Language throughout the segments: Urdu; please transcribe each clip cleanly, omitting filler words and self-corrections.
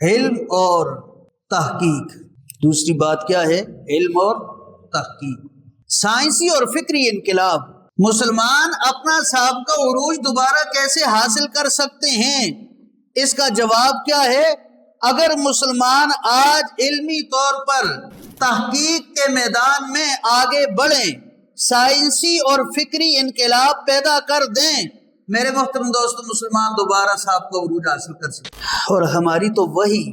علم اور تحقیق۔ دوسری بات کیا ہے؟ علم اور تحقیق۔ سائنسی اور فکری انقلاب۔ مسلمان اپنا سابقہ عروج دوبارہ کیسے حاصل کر سکتے ہیں؟ اس کا جواب کیا ہے؟ اگر مسلمان آج علمی طور پر تحقیق کے میدان میں آگے بڑھیں، سائنسی اور فکری انقلاب پیدا کر دیں، میرے محترم دوستو، مسلمان دوبارہ سابقہ عروج حاصل کر سکتے۔ اور ہماری تو وہی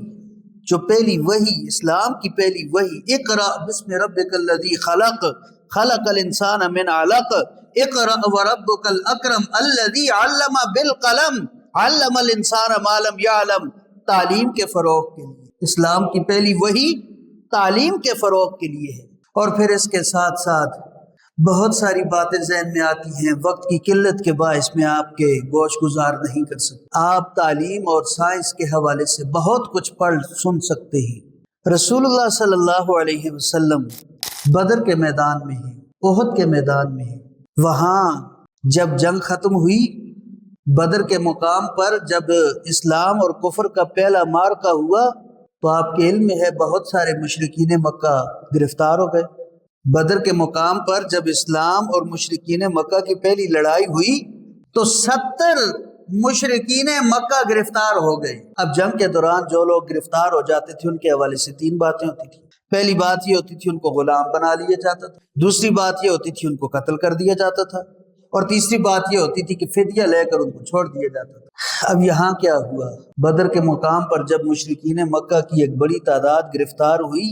جو پہلی وحی، اسلام کی پہلی وحی، اقرأ بسم ربک الذی خلق خلق الانسان من علق اقرأ وربک الاکرم الذی علم بالقلم علم الانسان ما لم یعلم، تعلیم کے فروغ کے لیے اسلام کی پہلی وحی تعلیم کے فروغ کے لیے ہے۔ اور پھر اس کے ساتھ ساتھ بہت ساری باتیں ذہن میں آتی ہیں، وقت کی قلت کے باعث میں آپ کے گوش گزار نہیں کر سکتے۔ آپ تعلیم اور سائنس کے حوالے سے بہت کچھ پڑھ سن سکتے ہیں۔ رسول اللہ صلی اللہ علیہ وسلم بدر کے میدان میں ہیں، احد کے میدان میں ہیں۔ وہاں جب جنگ ختم ہوئی، بدر کے مقام پر جب اسلام اور کفر کا پہلا معرکہ ہوا، تو آپ کے علم میں ہے بہت سارے مشرکین مکہ گرفتار ہو گئے۔ بدر کے مقام پر جب اسلام اور مشرکین مکہ کی پہلی لڑائی ہوئی تو 70 مشرکین مکہ گرفتار ہو گئے۔ اب جنگ کے دوران جو لوگ گرفتار ہو جاتے تھے ان کے حوالے سے 3 باتیں ہوتی تھی۔ پہلی بات یہ ہوتی تھی ان کو غلام بنا لیا جاتا تھا، دوسری بات یہ ہوتی تھی ان کو قتل کر دیا جاتا تھا، اور تیسری بات یہ ہوتی تھی کہ فدیہ لے کر ان کو چھوڑ دیا جاتا تھا۔ اب یہاں کیا ہوا؟ بدر کے مقام پر جب مشرکین مکہ کی ایک بڑی تعداد گرفتار ہوئی،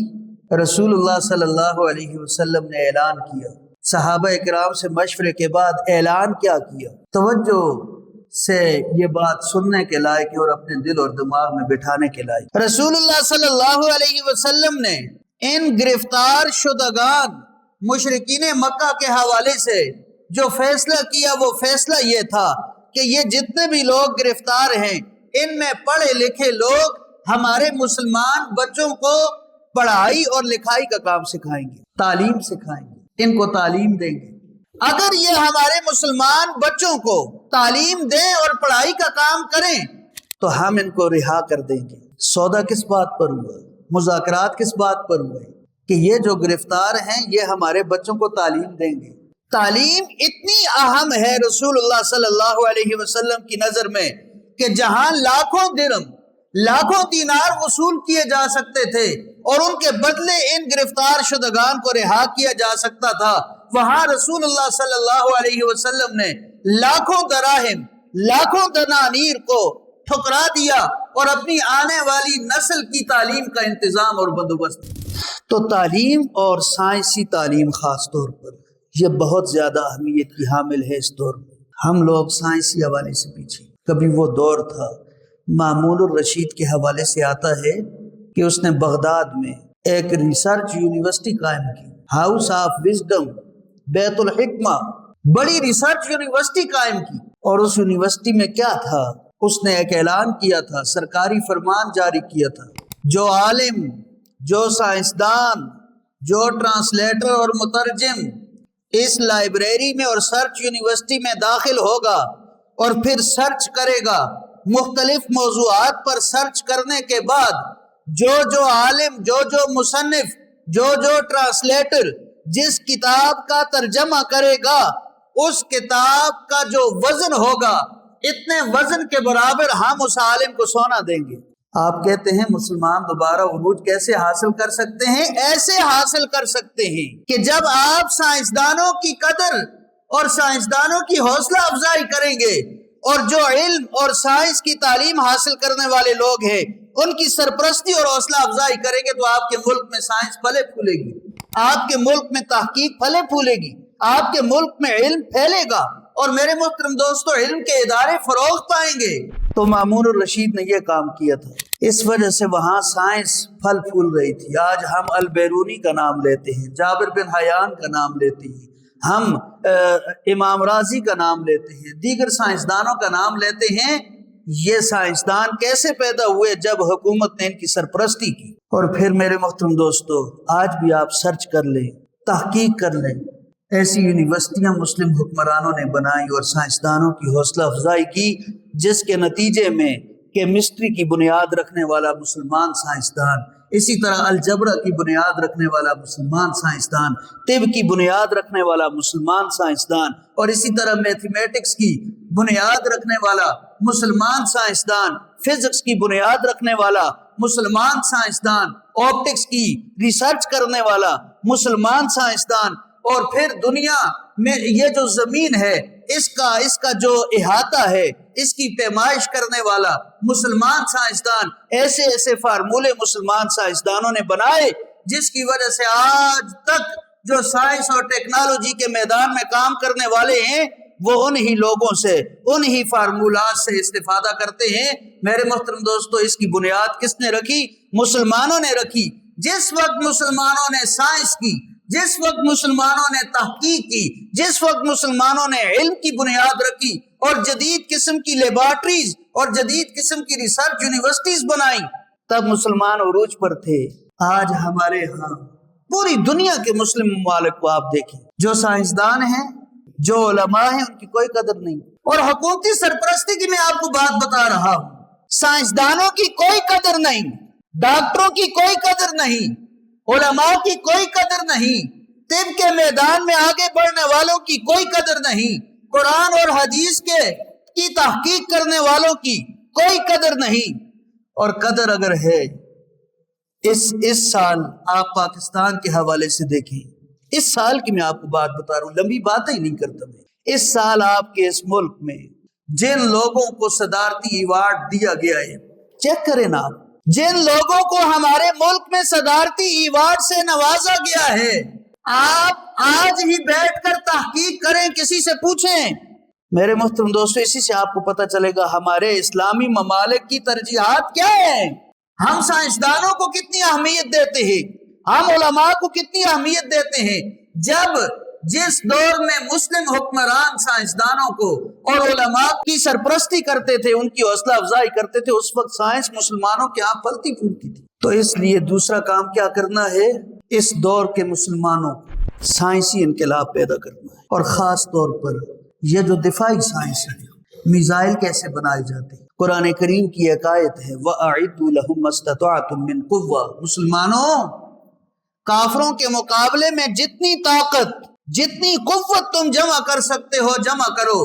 رسول اللہ صلی اللہ علیہ وسلم نے اعلان کیا، صحابہ اکرام سے مشورے کے بعد اعلان کیا کیا؟ توجہ سے یہ بات سننے کے لائق اور اپنے دل اور دماغ میں بٹھانے کے لائق۔ رسول اللہ صلی اللہ علیہ وسلم نے ان گرفتار شدگان مشرکین مکہ کے حوالے سے جو فیصلہ کیا، وہ فیصلہ یہ تھا کہ یہ جتنے بھی لوگ گرفتار ہیں، ان میں پڑھے لکھے لوگ ہمارے مسلمان بچوں کو پڑھائی اور لکھائی کا کام سکھائیں گے، تعلیم سکھائیں گے، ان کو تعلیم دیں گے۔ اگر یہ ہمارے مسلمان بچوں کو تعلیم دیں اور پڑھائی کا کام کریں تو ہم ان کو رہا کر دیں گے۔ سودا کس بات پر ہوا؟ مذاکرات کس بات پر ہوئے؟ کہ یہ جو گرفتار ہیں یہ ہمارے بچوں کو تعلیم دیں گے۔ تعلیم اتنی اہم ہے رسول اللہ صلی اللہ علیہ وسلم کی نظر میں کہ جہاں لاکھوں درہم، لاکھوں دینار وصول کیے جا سکتے تھے اور ان کے بدلے ان گرفتار شدگان کو رہا کیا جا سکتا تھا، وہاں رسول اللہ صلی اللہ علیہ وسلم نے لاکھوں دراہم، لاکھوں دنانیر کو ٹھکرا دیا اور اپنی آنے والی نسل کی تعلیم کا انتظام اور بندوبست۔ تو تعلیم اور سائنسی تعلیم خاص طور پر یہ بہت زیادہ اہمیت کی حامل ہے اس دور میں۔ ہم لوگ سائنسی حوالے سے پیچھے۔ کبھی وہ دور تھا، مامون الرشید کے حوالے سے آتا ہے کہ اس نے بغداد میں ایک ریسرچ یونیورسٹی قائم کی، ہاؤس آف وزڈم، بیت الحکمہ، بڑی ریسرچ یونیورسٹی قائم کی۔ اور اس یونیورسٹی میں کیا تھا؟ اس نے ایک اعلان کیا تھا، سرکاری فرمان جاری کیا تھا، جو عالم، جو سائنسدان، جو ٹرانسلیٹر اور مترجم اس لائبریری میں اور سرچ یونیورسٹی میں داخل ہوگا اور پھر سرچ کرے گا، مختلف موضوعات پر سرچ کرنے کے بعد جو عالم، جو مصنف، جو ٹرانسلیٹر جس کتاب کا ترجمہ کرے گا، اس کتاب کا جو وزن ہوگا، اتنے وزن کے برابر ہم اس عالم کو سونا دیں گے۔ آپ کہتے ہیں مسلمان دوبارہ عروج کیسے حاصل کر سکتے ہیں؟ ایسے حاصل کر سکتے ہیں کہ جب آپ سائنسدانوں کی قدر اور سائنسدانوں کی حوصلہ افزائی کریں گے اور جو علم اور سائنس کی تعلیم حاصل کرنے والے لوگ ہیں ان کی سرپرستی اور حوصلہ افزائی کریں گے، تو آپ کے ملک میں سائنس پھلے پھولے گی، آپ کے ملک میں تحقیق پھلے پھولے گی، آپ کے ملک میں علم پھیلے گا اور میرے محترم دوستو علم کے ادارے فروغ پائیں گے۔ تو مامون الرشید نے یہ کام کیا تھا، اس وجہ سے وہاں سائنس پھل پھول رہی تھی۔ آج ہم البیرونی کا نام لیتے ہیں، جابر بن حیان کا نام لیتے ہیں، ہم امام رازی کا نام لیتے ہیں، دیگر سائنسدانوں کا نام لیتے ہیں۔ یہ سائنسدان کیسے پیدا ہوئے؟ جب حکومت نے ان کی سرپرستی کی۔ اور پھر میرے محترم دوستو آج بھی آپ سرچ کر لیں، تحقیق کر لیں، ایسی یونیورسٹیاں مسلم حکمرانوں نے بنائی اور سائنسدانوں کی حوصلہ افزائی کی، جس کے نتیجے میں کیمسٹری کی بنیاد رکھنے والا مسلمان سائنسدان، اسی طرح الجبرا کی بنیاد رکھنے والا مسلمان سائنسدان، طب کی بنیاد رکھنے والا مسلمان سائنسدان، اور اسی طرح میتھمیٹکس کی بنیاد رکھنے والا مسلمان سائنسدان، فزکس کی بنیاد رکھنے والا مسلمان سائنسدان، آپٹکس کی ریسرچ کرنے والا مسلمان سائنسدان، اور پھر دنیا میں یہ جو زمین ہے اس کا جو احاطہ ہے اس کی پیمائش کرنے والا مسلمان سائنسدان، ایسے ایسے فارمولے مسلمان سائنسدانوں نے بنائے جس کی وجہ سے آج تک جو سائنس اور ٹیکنالوجی کے میدان میں کام کرنے والے ہیں وہ انہی لوگوں سے، انہی فارمولات سے استفادہ کرتے ہیں۔ میرے محترم دوستو، اس کی بنیاد کس نے رکھی؟ مسلمانوں نے رکھی۔ جس وقت مسلمانوں نے سائنس کی، جس وقت مسلمانوں نے تحقیق کی، جس وقت مسلمانوں نے علم کی بنیاد رکھی اور جدید قسم کی لیبارٹریز اور جدید قسم کی ریسرچ یونیورسٹیز بنائیں، تب مسلمان عروج پر تھے۔ آج ہمارے ہاں پوری دنیا کے مسلم ممالک کو آپ دیکھیں، جو سائنسدان ہیں، جو علماء ہیں، ان کی کوئی قدر نہیں۔ اور حکومتی سرپرستی کی میں آپ کو بات بتا رہا ہوں، سائنسدانوں کی کوئی قدر نہیں، ڈاکٹروں کی کوئی قدر نہیں، علماء کی کوئی قدر نہیں، طب کے میدان میں آگے بڑھنے والوں کی کوئی قدر نہیں، قرآن اور حدیث کی تحقیق کرنے والوں کی کوئی قدر نہیں۔ اور قدر اگر ہے، اس سال آپ پاکستان کے حوالے سے دیکھیں، اس سال کی میں آپ کو بات بتا رہا ہوں، لمبی باتیں ہی نہیں کرتا میں۔ اس سال آپ کے اس ملک میں جن لوگوں کو صدارتی ایوارڈ دیا گیا ہے، چیک کریں نا آپ، جن لوگوں کو ہمارے ملک میں صدارتی ایوارڈ سے نوازا گیا ہے، آپ آج ہی بیٹھ کر تحقیق کریں، کسی سے پوچھیں۔ میرے محترم دوستو، اسی سے آپ کو پتہ چلے گا ہمارے اسلامی ممالک کی ترجیحات کیا ہیں، ہم سائنسدانوں کو کتنی اہمیت دیتے ہیں، ہم علماء کو کتنی اہمیت دیتے ہیں۔ جس دور میں مسلم حکمران سائنسدانوں کو اور علماء کی سرپرستی کرتے تھے، ان کی حوصلہ افزائی کرتے تھے، اس وقت سائنس مسلمانوں کے ہاں پھلتی پھولتی تھی۔ تو اس لیے دوسرا کام کیا کرنا ہے؟ اس دور کے مسلمانوں کو سائنسی انقلاب پیدا کرنا ہے، اور خاص طور پر یہ جو دفاعی سائنس ہے، میزائل کیسے بنائے جاتے ہیں۔ قرآن کریم کی ایک آیت ہے وَأَعِدُّوا لَهُم مَّا اسْتَطَعْتُم مِّن قُوَّةٍ، مسلمانوں کافروں کے مقابلے میں جتنی طاقت، جتنی قوت تم جمع کر سکتے ہو جمع کرو،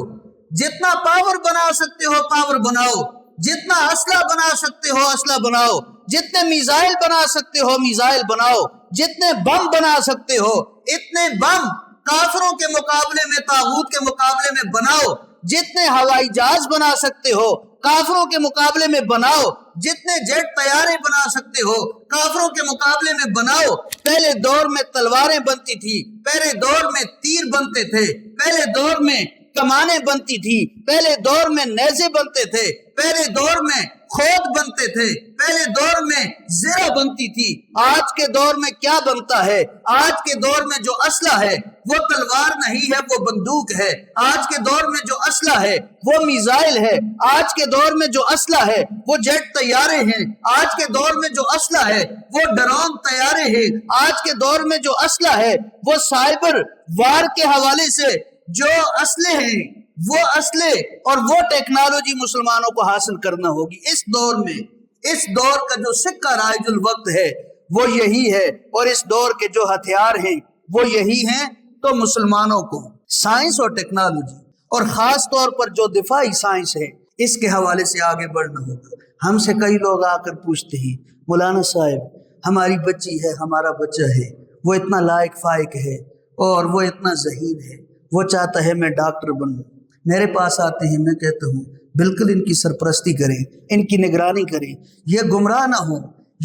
جتنا پاور بنا سکتے ہو پاور بناؤ، جتنا اسلحہ بنا سکتے ہو اسلحہ بناؤ، جتنے میزائل بنا سکتے ہو میزائل بناؤ، جتنے بم بنا سکتے ہو اتنے بم کافروں کے مقابلے میں، طاغوت کے مقابلے میں بناؤ، جتنے ہوائی جہاز بنا سکتے ہو کافروں کے مقابلے میں بناؤ، جتنے جیٹ طیارے بنا سکتے ہو کافروں کے مقابلے میں بناؤ۔ پہلے دور میں تلواریں بنتی تھی، پہلے دور میں تیر بنتے تھے، پہلے دور میں کمانیں بنتی تھی، پہلے دور میں نیزے بنتے تھے، پہلے دور میں کھود بنتے تھے، پہلے دور میں زرہ بنتی تھی۔ آج کے دور میں کیا بنتا ہے؟ آج کے دور میں جو اسلحہ ہے وہ تلوار نہیں ہے، وہ بندوق ہے۔ آج کے دور میں جو اسلحہ ہے وہ میزائل ہے۔ آج کے دور میں جو اسلحہ ہے وہ جیٹ طیارے ہیں۔ آج کے دور میں جو اسلحہ ہے وہ ڈرون طیارے ہیں۔ آج کے دور میں جو اسلحہ ہے وہ سائبر وار کے حوالے سے جو اسلحے ہیں، وہ اسلحے اور وہ ٹیکنالوجی مسلمانوں کو حاصل کرنا ہوگی۔ اس دور میں، اس دور کا جو سکہ رائج الوقت ہے وہ یہی ہے، اور اس دور کے جو ہتھیار ہیں وہ یہی ہیں۔ تو مسلمانوں کو سائنس اور ٹیکنالوجی اور خاص طور پر جو دفاعی سائنس ہے اس کے حوالے سے آگے بڑھنا ہوگا۔ ہم سے کئی لوگ آ کر پوچھتے ہیں مولانا صاحب ہماری بچی ہے، ہمارا بچہ ہے، وہ اتنا لائق فائق ہے اور وہ اتنا ذہین ہے، وہ چاہتا ہے میں ڈاکٹر بنوں۔ میرے پاس آتے ہیں، میں کہتا ہوں بالکل ان کی سرپرستی کریں، ان کی نگرانی کریں، یہ گمراہ نہ ہوں،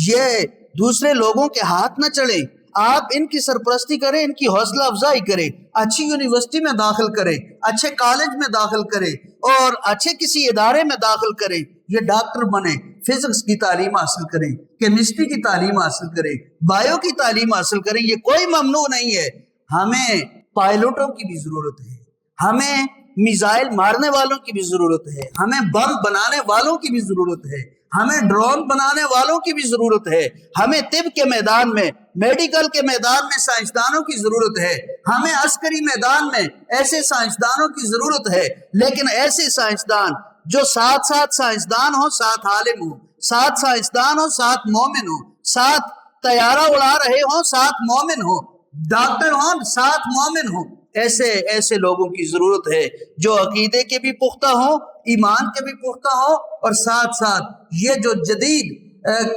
یہ دوسرے لوگوں کے ہاتھ نہ چڑھیں۔ آپ ان کی سرپرستی کریں، ان کی حوصلہ افزائی کریں، اچھی یونیورسٹی میں داخل کریں، اچھے کالج میں داخل کریں اور اچھے کسی ادارے میں داخل کریں۔ یہ ڈاکٹر بنیں، فزکس کی تعلیم حاصل کریں، کیمسٹری کی تعلیم حاصل کریں، بایو کی تعلیم حاصل کریں، یہ کوئی ممنوع نہیں ہے۔ ہمیں پائلٹوں کی بھی ضرورت ہے، ہمیں میزائل مارنے والوں کی بھی ضرورت ہے، ہمیں بم بنانے والوں کی بھی ضرورت ہے، ہمیں ڈرون بنانے والوں کی بھی ضرورت ہے، ہمیں طب کے میدان میں میڈیکل کے میدان میں سائنسدانوں کی ضرورت ہے، ہمیں عسکری میدان میں ایسے سائنسدانوں کی ضرورت ہے، لیکن ایسے سائنسدان جو ساتھ ساتھ سائنسدان ہوں ساتھ عالم ہوں، ساتھ سائنسدان ہوں ساتھ مومن ہوں، ساتھ طیارہ اڑا رہے ہوں ساتھ مومن ہوں، ڈاکٹر ہوں ساتھ مومن ہوں۔ ایسے لوگوں کی ضرورت ہے جو عقیدے کے بھی پختہ ہوں، ایمان کے بھی پختہ ہوں، اور ساتھ ساتھ یہ جو جدید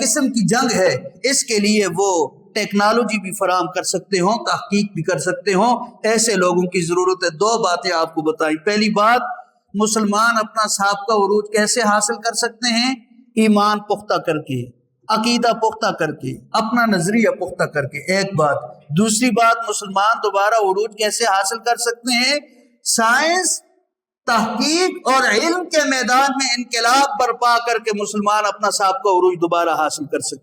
قسم کی جنگ ہے اس کے لیے وہ ٹیکنالوجی بھی فراہم کر سکتے ہوں، تحقیق بھی کر سکتے ہوں۔ ایسے لوگوں کی ضرورت ہے۔ دو باتیں آپ کو بتائیں۔ پہلی بات، مسلمان اپنا سابقہ عروج کیسے حاصل کر سکتے ہیں؟ ایمان پختہ کر کے، عقیدہ پختہ کر کے، اپنا نظریہ پختہ کر کے، ایک بات۔ دوسری بات، مسلمان دوبارہ عروج کیسے حاصل کر سکتے ہیں؟ سائنس، تحقیق اور علم کے میدان میں انقلاب برپا کر کے مسلمان اپنا سابقہ عروج دوبارہ حاصل کر سکتے ہیں۔